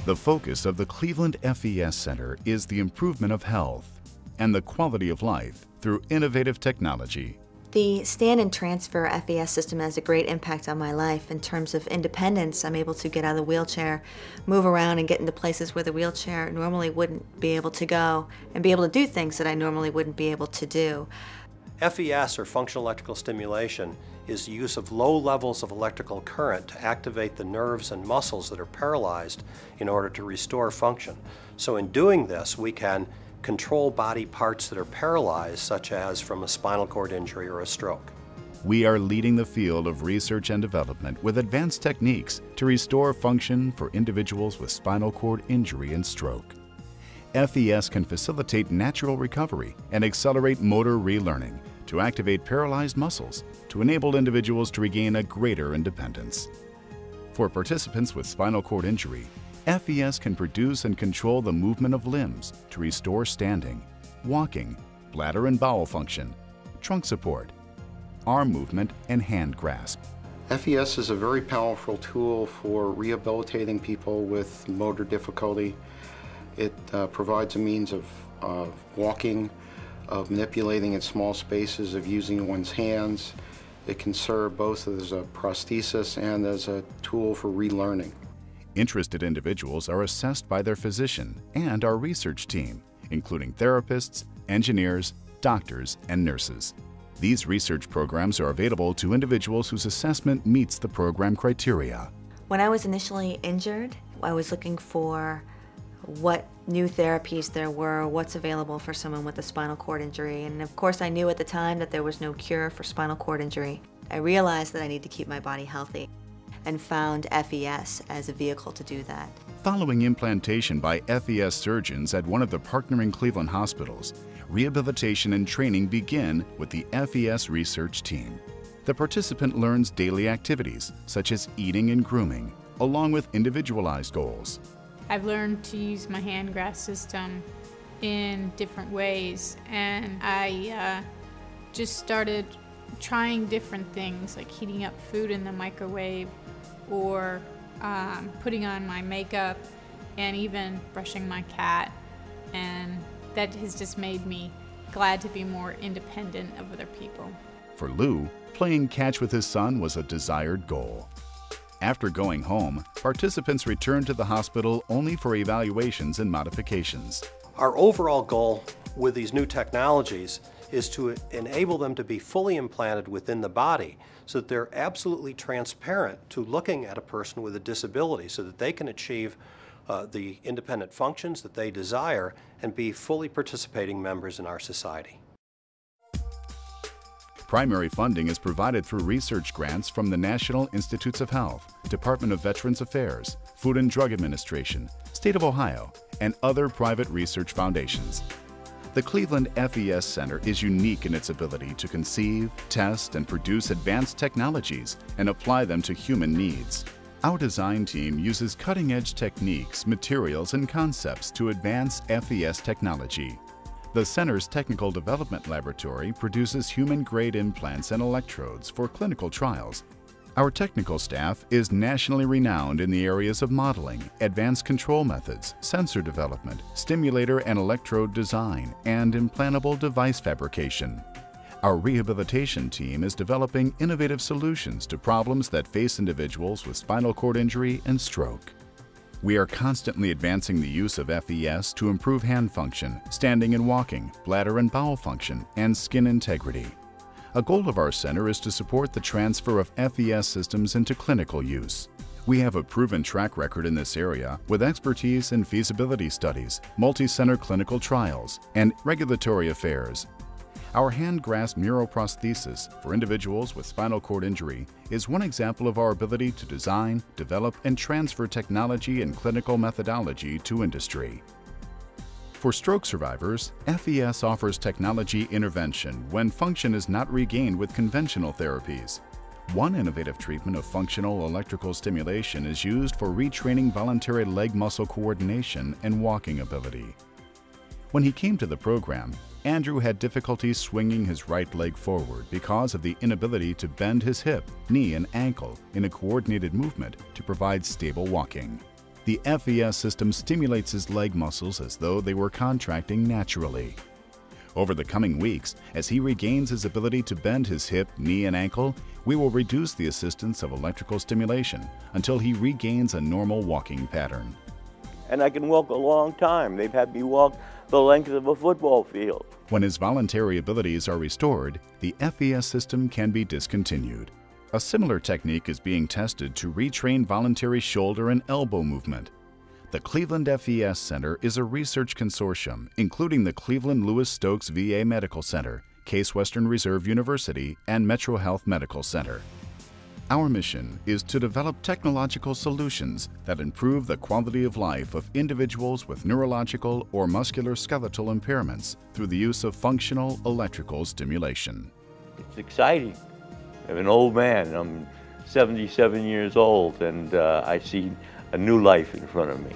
The focus of the Cleveland FES Center is the improvement of health and the quality of life through innovative technology. The stand and transfer FES system has a great impact on my life in terms of independence. I'm able to get out of the wheelchair, move around and get into places where the wheelchair normally wouldn't be able to go, and be able to do things that I normally wouldn't be able to do. FES, or functional electrical stimulation, is the use of low levels of electrical current to activate the nerves and muscles that are paralyzed in order to restore function. So in doing this, we can control body parts that are paralyzed, such as from a spinal cord injury or a stroke. We are leading the field of research and development with advanced techniques to restore function for individuals with spinal cord injury and stroke. FES can facilitate natural recovery and accelerate motor relearning to activate paralyzed muscles to enable individuals to regain a greater independence. For participants with spinal cord injury, FES can produce and control the movement of limbs to restore standing, walking, bladder and bowel function, trunk support, arm movement, and hand grasp. FES is a very powerful tool for rehabilitating people with motor difficulty. It provides a means of walking, of manipulating in small spaces, of using one's hands. It can serve both as a prosthesis and as a tool for relearning. Interested individuals are assessed by their physician and our research team, including therapists, engineers, doctors, and nurses. These research programs are available to individuals whose assessment meets the program criteria. When I was initially injured, I was looking for what new therapies there were, what's available for someone with a spinal cord injury. And of course, I knew at the time that there was no cure for spinal cord injury. I realized that I need to keep my body healthy and found FES as a vehicle to do that. Following implantation by FES surgeons at one of the partnering Cleveland hospitals, rehabilitation and training begin with the FES research team. The participant learns daily activities such as eating and grooming, along with individualized goals. I've learned to use my hand grasp system in different ways, and I just started trying different things like heating up food in the microwave or putting on my makeup and even brushing my cat, and that has just made me glad to be more independent of other people. For Lou, playing catch with his son was a desired goal. After going home, participants returned to the hospital only for evaluations and modifications. Our overall goal with these new technologies is to enable them to be fully implanted within the body so that they're absolutely transparent to looking at a person with a disability so that they can achieve the independent functions that they desire and be fully participating members in our society. Primary funding is provided through research grants from the National Institutes of Health, Department of Veterans Affairs, Food and Drug Administration, State of Ohio, and other private research foundations. The Cleveland FES Center is unique in its ability to conceive, test, and produce advanced technologies and apply them to human needs. Our design team uses cutting-edge techniques, materials, and concepts to advance FES technology. The center's technical development laboratory produces human-grade implants and electrodes for clinical trials. Our technical staff is nationally renowned in the areas of modeling, advanced control methods, sensor development, stimulator and electrode design, and implantable device fabrication. Our rehabilitation team is developing innovative solutions to problems that face individuals with spinal cord injury and stroke. We are constantly advancing the use of FES to improve hand function, standing and walking, bladder and bowel function, and skin integrity. A goal of our center is to support the transfer of FES systems into clinical use. We have a proven track record in this area with expertise in feasibility studies, multi-center clinical trials, and regulatory affairs. Our hand grasp neuroprosthesis for individuals with spinal cord injury is one example of our ability to design, develop, and transfer technology and clinical methodology to industry. For stroke survivors, FES offers technology intervention when function is not regained with conventional therapies. One innovative treatment of functional electrical stimulation is used for retraining voluntary leg muscle coordination and walking ability. When he came to the program, Andrew had difficulty swinging his right leg forward because of the inability to bend his hip, knee, and ankle in a coordinated movement to provide stable walking. The FES system stimulates his leg muscles as though they were contracting naturally. Over the coming weeks, as he regains his ability to bend his hip, knee, and ankle, we will reduce the assistance of electrical stimulation until he regains a normal walking pattern. And I can walk a long time. They've had me walk the length of a football field. When his voluntary abilities are restored, the FES system can be discontinued. A similar technique is being tested to retrain voluntary shoulder and elbow movement. The Cleveland FES Center is a research consortium including the Cleveland Lewis Stokes VA Medical Center, Case Western Reserve University, and Metro Health Medical Center. Our mission is to develop technological solutions that improve the quality of life of individuals with neurological or musculoskeletal impairments through the use of functional electrical stimulation. It's exciting. I'm an old man. I'm 77 years old, and I see a new life in front of me.